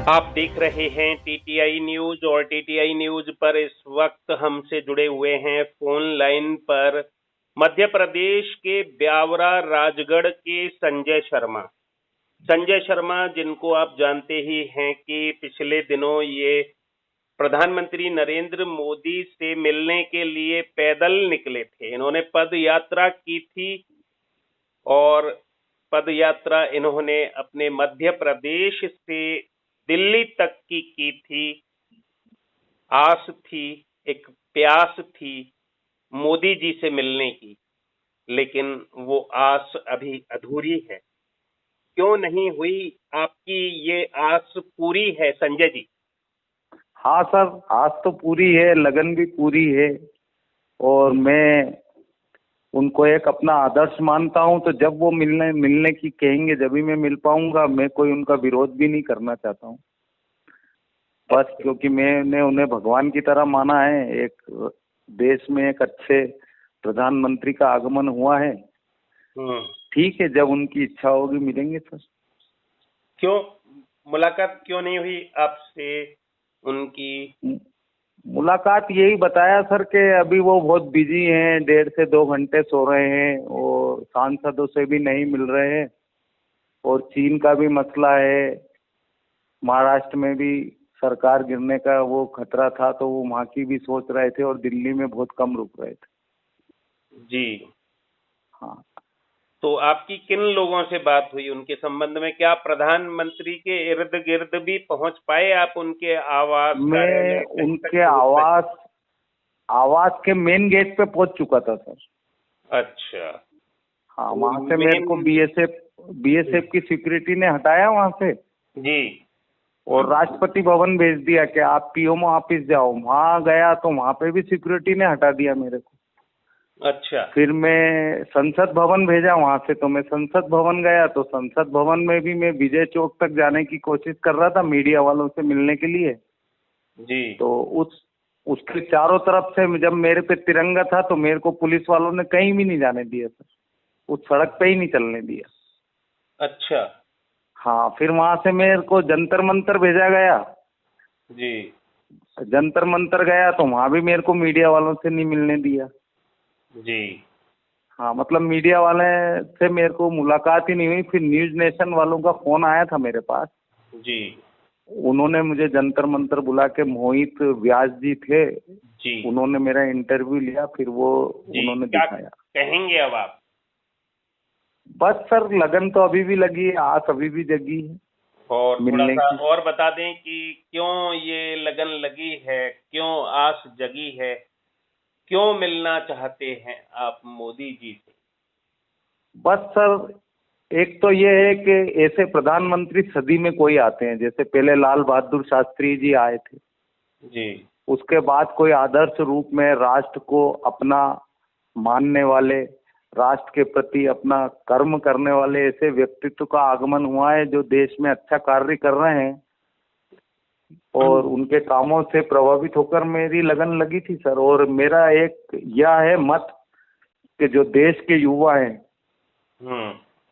आप देख रहे हैं टीटीआई न्यूज और टीटीआई न्यूज पर इस वक्त हमसे जुड़े हुए हैं फोन लाइन पर मध्य प्रदेश के ब्यावरा राजगढ़ के संजय शर्मा। संजय शर्मा जिनको आप जानते ही हैं कि पिछले दिनों ये प्रधानमंत्री नरेंद्र मोदी से मिलने के लिए पैदल निकले थे। इन्होंने पद यात्रा की थी और पद यात्रा इन्होंने अपने मध्य प्रदेश से दिल्ली तक की थी। आस थी, एक प्यास थी मोदी जी से मिलने की, लेकिन वो आस अभी अधूरी है। क्यों नहीं हुई आपकी ये आस पूरी है संजय जी? हाँ सर, आस तो पूरी है, लगन भी पूरी है और मैं उनको एक अपना आदर्श मानता हूँ। तो जब वो मिलने की कहेंगे जब ही मैं मिल पाऊंगा। मैं कोई उनका विरोध भी नहीं करना चाहता हूँ, बस क्योंकि मैंने उन्हें भगवान की तरह माना है। एक देश में एक अच्छे प्रधानमंत्री का आगमन हुआ है। ठीक है, जब उनकी इच्छा होगी मिलेंगे सर। क्यों मुलाकात क्यों नहीं हुई आपसे उनकी? मुलाकात यही बताया सर कि अभी वो बहुत बिजी हैं, 1.5 से 2 घंटे सो रहे हैं और सांसदों से भी नहीं मिल रहे हैं और चीन का भी मसला है। महाराष्ट्र में भी सरकार गिरने का वो खतरा था, तो वो वहाँ की भी सोच रहे थे और दिल्ली में बहुत कम रुक रहे थे जी हाँ। तो आपकी किन लोगों से बात हुई उनके संबंध में? क्या प्रधानमंत्री के इर्द गिर्द भी पहुंच पाए आप? उनके आवास मैं कार्यालय कहीं तक उनके पहुंच पाए? आवास के मेन गेट पे पहुंच चुका था सर। अच्छा। हाँ, वहाँ से मेरे को बीएसएफ की सिक्योरिटी ने हटाया वहाँ से जी। और राष्ट्रपति भवन भेज दिया कि आप पीएमओ ऑफिस जाओ। वहाँ गया तो वहाँ पे भी सिक्योरिटी ने हटा दिया मेरे को। अच्छा। फिर मैं संसद भवन भेजा, वहाँ से तो मैं संसद भवन गया। तो संसद भवन में भी मैं विजय चौक तक जाने की कोशिश कर रहा था मीडिया वालों से मिलने के लिए। जी। तो उसके चारों तरफ से जब मेरे पे तिरंगा था तो मेरे को पुलिस वालों ने कहीं भी नहीं जाने दिया सर, उस सड़क पे ही नहीं चलने दिया। अच्छा। हाँ, फिर वहाँ से मेरे को जंतर मंतर भेजा गया। जी। जंतर मंतर गया तो वहाँ भी मेरे को मीडिया वालों से नहीं मिलने दिया। जी। हाँ, मतलब मीडिया वाले से मेरे को मुलाकात ही नहीं हुई। फिर न्यूज नेशन वालों का फोन आया था मेरे पास। जी। उन्होंने मुझे जंतर मंतर बुला के, मोहित व्यास जी थे, जी। उन्होंने मेरा इंटरव्यू लिया। फिर वो उन्होंने क्या दिखाया। कहेंगे अब आप? बस सर, लगन तो अभी भी लगी है, आस अभी भी जगी है और थोड़ा मिलने सा की। और बता दें कि क्यों ये लगन लगी है, क्यों आस जगी है, क्यों मिलना चाहते हैं आप मोदी जी से? बस सर, एक तो ये है कि ऐसे प्रधानमंत्री सदी में कोई आते हैं। जैसे पहले लाल बहादुर शास्त्री जी आए थे, जी। उसके बाद कोई आदर्श रूप में राष्ट्र को अपना मानने वाले, राष्ट्र के प्रति अपना कर्म करने वाले ऐसे व्यक्तित्व का आगमन हुआ है जो देश में अच्छा कार्य कर रहे हैं। और उनके कामों से प्रभावित होकर मेरी लगन लगी थी सर। और मेरा एक यह है मत कि जो देश के युवा हैं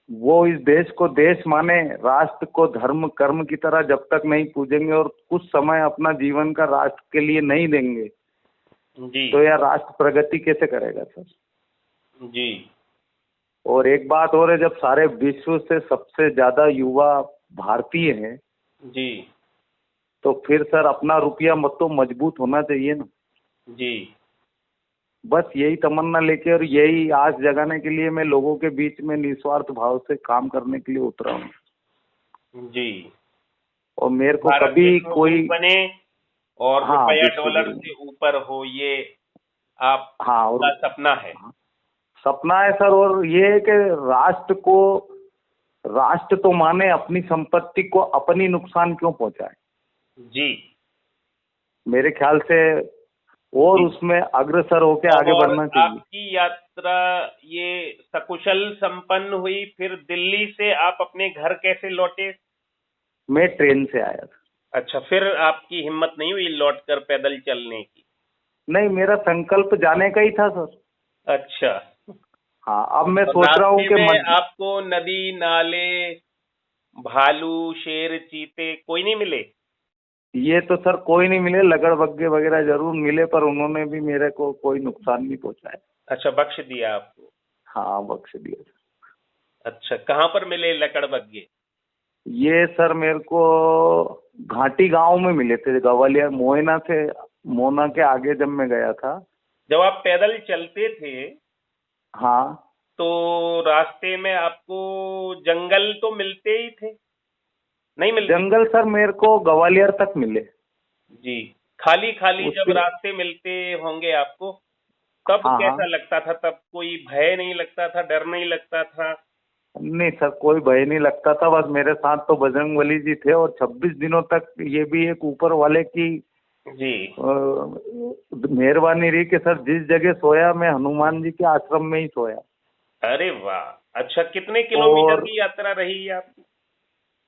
वो इस देश को देश माने, राष्ट्र को धर्म कर्म की तरह जब तक नहीं पूजेंगे और कुछ समय अपना जीवन का राष्ट्र के लिए नहीं देंगे जी। तो यह राष्ट्र प्रगति कैसे करेगा सर। जी। और एक बात और है, जब सारे विश्व से सबसे ज्यादा युवा भारतीय हैं जी। तो फिर सर अपना रुपया मत तो मजबूत होना चाहिए ना। जी। बस यही तमन्ना लेके और यही आस जगाने के लिए मैं लोगों के बीच में निस्वार्थ भाव से काम करने के लिए उतरा हूँ। जी। और मेरे को भारत कभी विश्व गुरु कोई बने और हाँ रुपया विश्व डॉलर गुरु से ऊपर हो, ये हाँ आपका और सपना है? सपना है सर। और ये है कि राष्ट्र तो माने, अपनी संपत्ति को अपनी नुकसान क्यों पहुंचाए। जी। मेरे ख्याल से और उसमें अग्रसर होके आगे और बढ़ना चाहिए। आपकी यात्रा ये सकुशल संपन्न हुई? फिर दिल्ली से आप अपने घर कैसे लौटे? मैं ट्रेन से आया था। अच्छा, फिर आपकी हिम्मत नहीं हुई लौटकर पैदल चलने की? नहीं, मेरा संकल्प जाने का ही था सर। अच्छा। हाँ, अब मैं और सोच रहा हूँ रास्ते कि में आपको नदी नाले, भालू, शेर, चीते कोई नहीं मिले? ये तो सर कोई नहीं मिले, लगड़बग्गे वगैरह जरूर मिले, पर उन्होंने भी मेरे को कोई नुकसान नहीं पहुंचाया। अच्छा, बख्श दिया आपको। हाँ, बख्श दिया। अच्छा, कहाँ पर मिले लकड़बग्गे? ये सर मेरे को घाटी गांव में मिले थे, ग्वालियर मोहना से, मोना के आगे जब मैं गया था। जब आप पैदल चलते थे हाँ, तो रास्ते में आपको जंगल तो मिलते ही थे, नहीं मिलते? जंगल सर मेरे को ग्वालियर तक मिले। जी। खाली खाली जब उसके, रास्ते मिलते होंगे आपको, तब हाँ हाँ, कैसा लगता था? तब कोई भय नहीं लगता था, डर नहीं लगता था? नहीं सर कोई भय नहीं लगता था। बस मेरे साथ तो बजरंगबली जी थे, और 26 दिनों तक ये भी एक ऊपर वाले की जी। मेहरबानी रही कि सर जिस जगह सोया मैं हनुमान जी के आश्रम में ही सोया। अरे वाह! अच्छा, कितने किलोमीटर और की यात्रा रही है आपकी?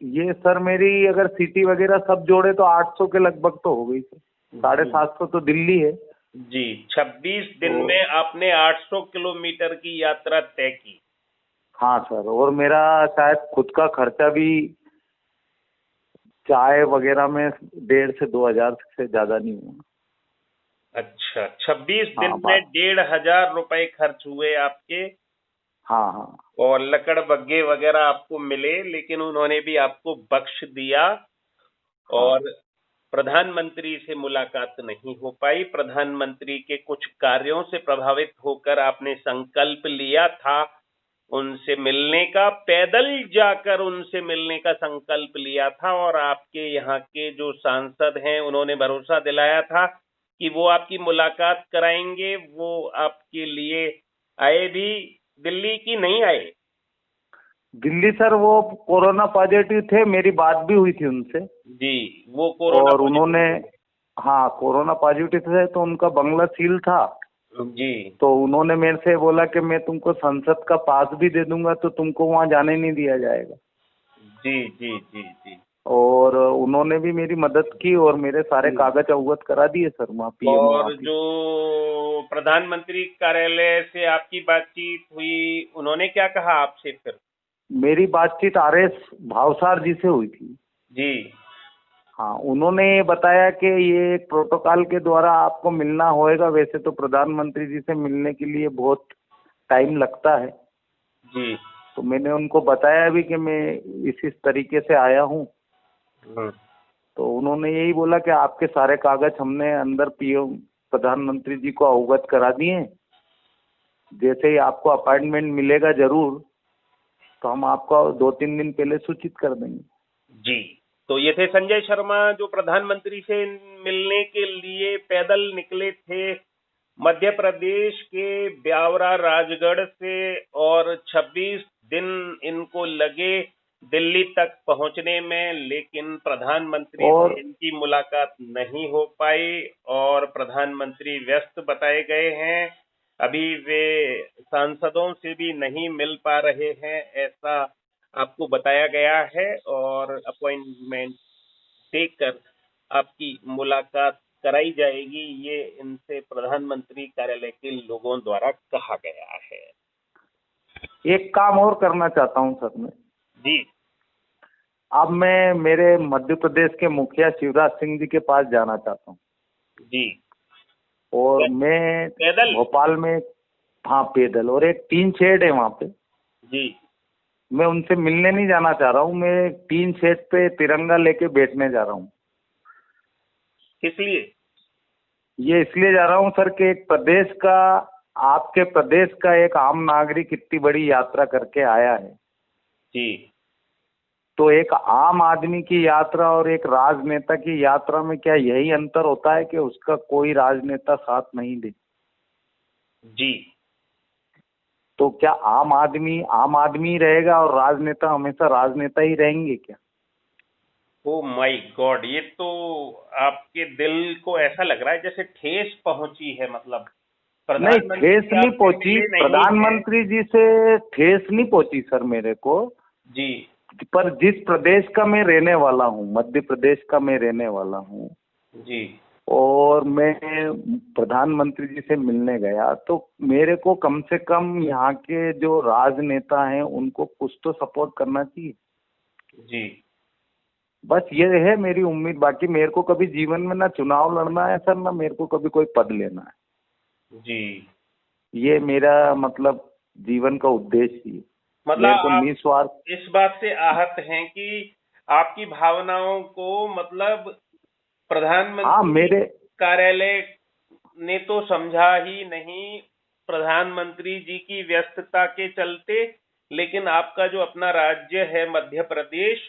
ये सर मेरी अगर सिटी वगैरह सब जोड़े तो 800 के लगभग तो हो गई सर। 750 तो दिल्ली है। जी, 26 दिन तो में आपने 800 किलोमीटर की यात्रा तय की। हाँ सर, और मेरा शायद खुद का खर्चा भी चाय वगैरह में 1,500 से 2,000 से ज्यादा नहीं हुआ। अच्छा, 26 दिन हाँ में बात, 1,500 रुपए खर्च हुए आपके, हाँ हाँ और लकड़बग्गे वगैरह आपको मिले, लेकिन उन्होंने भी आपको बख्श दिया। हाँ। और प्रधानमंत्री से मुलाकात नहीं हो पाई। प्रधानमंत्री के कुछ कार्यों से प्रभावित होकर आपने संकल्प लिया था उनसे मिलने का, पैदल जाकर उनसे मिलने का संकल्प लिया था, और आपके यहाँ के जो सांसद हैं उन्होंने भरोसा दिलाया था कि वो आपकी मुलाकात कराएंगे। वो आपके लिए आए भी दिल्ली, की नहीं आए? दिल्ली सर वो कोरोना पॉजिटिव थे, मेरी बात भी हुई थी उनसे। जी, वो कोरोना और पॉजिटिव उन्होंने, थे। हाँ कोरोना पॉजिटिव थे, तो उनका बंगला सील था। जी तो उन्होंने मेरे से बोला कि मैं तुमको संसद का पास भी दे दूंगा, तो तुमको वहां जाने नहीं दिया जाएगा। जी जी जी जी। और उन्होंने भी मेरी मदद की, और मेरे सारे जी। कागज अवगत करा दिए सर वहाँ पीएमओ और ऑफिस। जो प्रधानमंत्री कार्यालय से आपकी बातचीत हुई, उन्होंने क्या कहा आपसे फिर? मेरी बातचीत आरएस भावसार जी से हुई थी। जी हाँ, उन्होंने ये बताया कि ये एक प्रोटोकॉल के द्वारा आपको मिलना होएगा। वैसे तो प्रधानमंत्री जी से मिलने के लिए बहुत टाइम लगता है। जी। तो मैंने उनको बताया भी कि मैं इस तरीके से आया हूँ। हम्म। तो उन्होंने यही बोला कि आपके सारे कागज हमने अंदर पीएम प्रधानमंत्री जी को अवगत करा दिए हैं। जैसे ही आपको अपॉइंटमेंट मिलेगा जरूर, तो हम आपको 2-3 दिन पहले सूचित कर देंगे। जी। तो ये थे संजय शर्मा, जो प्रधानमंत्री से मिलने के लिए पैदल निकले थे मध्य प्रदेश के ब्यावरा राजगढ़ से, और 26 दिन इनको लगे दिल्ली तक पहुंचने में, लेकिन प्रधानमंत्री से और इनकी मुलाकात नहीं हो पाई, और प्रधानमंत्री व्यस्त बताए गए हैं। अभी वे सांसदों से भी नहीं मिल पा रहे हैं, ऐसा आपको बताया गया है, और अपॉइंटमेंट देकर आपकी मुलाकात कराई जाएगी, ये इनसे प्रधानमंत्री कार्यालय के लोगों द्वारा कहा गया है। एक काम और करना चाहता हूँ सर मैं। जी अब मैं मेरे मध्य प्रदेश के मुखिया शिवराज सिंह जी के पास जाना चाहता हूँ। जी। और पै- मैं पैदल? भोपाल में, हाँ पैदल, और एक टीन शेड है वहाँ पे। जी। मैं उनसे मिलने नहीं जाना चाह रहा हूँ, मैं टीन शेड पे तिरंगा लेके बैठने जा रहा हूँ। किस लिए? ये इसलिए जा रहा हूँ सर कि एक प्रदेश का, आपके प्रदेश का एक आम नागरिक इतनी बड़ी यात्रा करके आया है। जी तो एक आम आदमी की यात्रा और एक राजनेता की यात्रा में क्या यही अंतर होता है कि उसका कोई राजनेता साथ नहीं दे? जी। तो क्या आम आदमी रहेगा और राजनेता हमेशा राजनेता ही रहेंगे क्या? ओ माय गॉड, ये तो आपके दिल को ऐसा लग रहा है जैसे ठेस पहुंची है। मतलब नहीं, ठेस प्रधानमंत्री नहीं आपसे पहुंची, मिले नहीं है? प्रधानमंत्री जी से ठेस नहीं पहुंची सर मेरे को। जी पर जिस प्रदेश का मैं रहने वाला हूँ, मध्य प्रदेश का मैं रहने वाला हूँ, जी और मैं प्रधानमंत्री जी से मिलने गया, तो मेरे को कम से कम यहाँ के जो राजनेता हैं उनको कुछ तो सपोर्ट करना चाहिए। जी। बस ये है मेरी उम्मीद। बाकी मेरे को कभी जीवन में ना चुनाव लड़ना है सर, ना मेरे को कभी कोई पद लेना है। जी, ये मेरा मतलब जीवन का उद्देश्य ही है। मतलब मेरे को आप निस्वार्थ। इस बात से आहत हैं कि आपकी भावनाओं को मतलब हाँ प्रधानमंत्री मेरे कार्यालय ने तो समझा ही नहीं, प्रधानमंत्री जी की व्यस्तता के चलते, लेकिन आपका जो अपना राज्य है मध्य प्रदेश,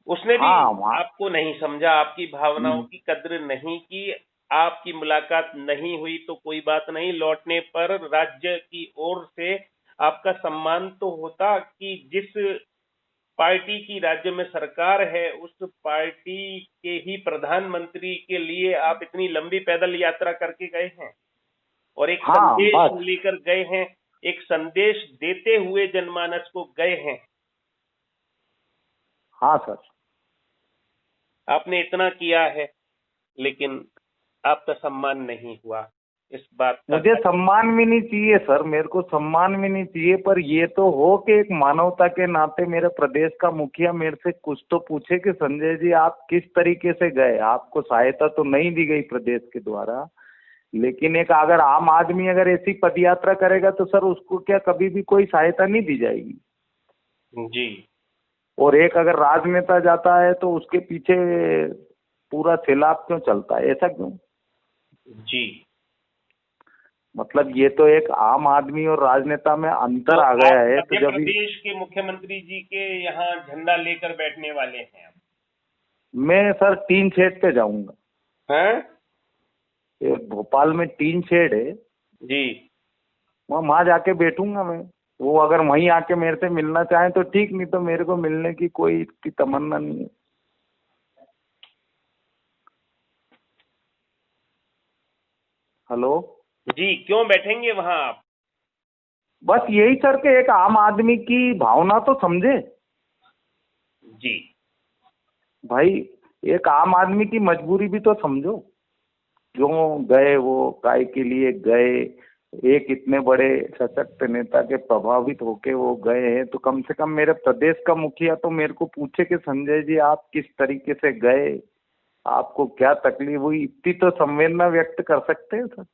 उसने भी हाँ वहाँ आपको नहीं समझा, आपकी भावनाओं की कद्र नहीं की। आपकी मुलाकात नहीं हुई तो कोई बात नहीं, लौटने पर राज्य की ओर से आपका सम्मान तो होता कि जिस पार्टी की राज्य में सरकार है उस पार्टी के ही प्रधानमंत्री के लिए आप इतनी लंबी पैदल यात्रा करके गए हैं और एक हाँ संदेश बस। लेकर गए हैं, एक संदेश देते हुए जनमानस को गए हैं। हाँ सर। आपने इतना किया है, लेकिन आपका सम्मान नहीं हुआ, इस बात का मुझे सम्मान भी नहीं चाहिए सर, मेरे को सम्मान भी नहीं चाहिए, पर ये तो हो कि एक मानवता के नाते मेरे प्रदेश का मुखिया मेरे से कुछ तो पूछे कि संजय जी आप किस तरीके से गए। आपको सहायता तो नहीं दी गई प्रदेश के द्वारा, लेकिन एक अगर आम आदमी अगर ऐसी पदयात्रा करेगा तो सर उसको क्या कभी भी कोई सहायता नहीं दी जाएगी। जी, और एक अगर राजनेता जाता है तो उसके पीछे पूरा सैलाब क्यों चलता है, ऐसा क्यों? जी। मतलब ये तो एक आम आदमी और राजनेता में अंतर तो आ आप गया है। तो मध्य जब प्रदेश के मुख्यमंत्री जी के यहाँ झंडा लेकर बैठने वाले हैं? मैं सर टीन शेड पे जाऊंगा। हैं? ये भोपाल में टीन शेड है, जी। वहाँ जाके बैठूंगा मैं। वो अगर वहीं आके मेरे से मिलना चाहे तो ठीक, नहीं तो मेरे को मिलने की कोई इतनी तमन्ना नहीं है। हेलो। जी, क्यों बैठेंगे वहां आप? बस यही सर के एक आम आदमी की भावना तो समझे जी। भाई, एक आम आदमी की मजबूरी भी तो समझो। क्यों गए वो, काय के लिए गए? एक इतने बड़े सशक्त नेता के प्रभावित होके वो गए हैं, तो कम से कम मेरे प्रदेश का मुखिया तो मेरे को पूछे कि संजय जी आप किस तरीके से गए, आपको क्या तकलीफ हुई, इतनी तो संवेदना व्यक्त कर सकते हैं सर।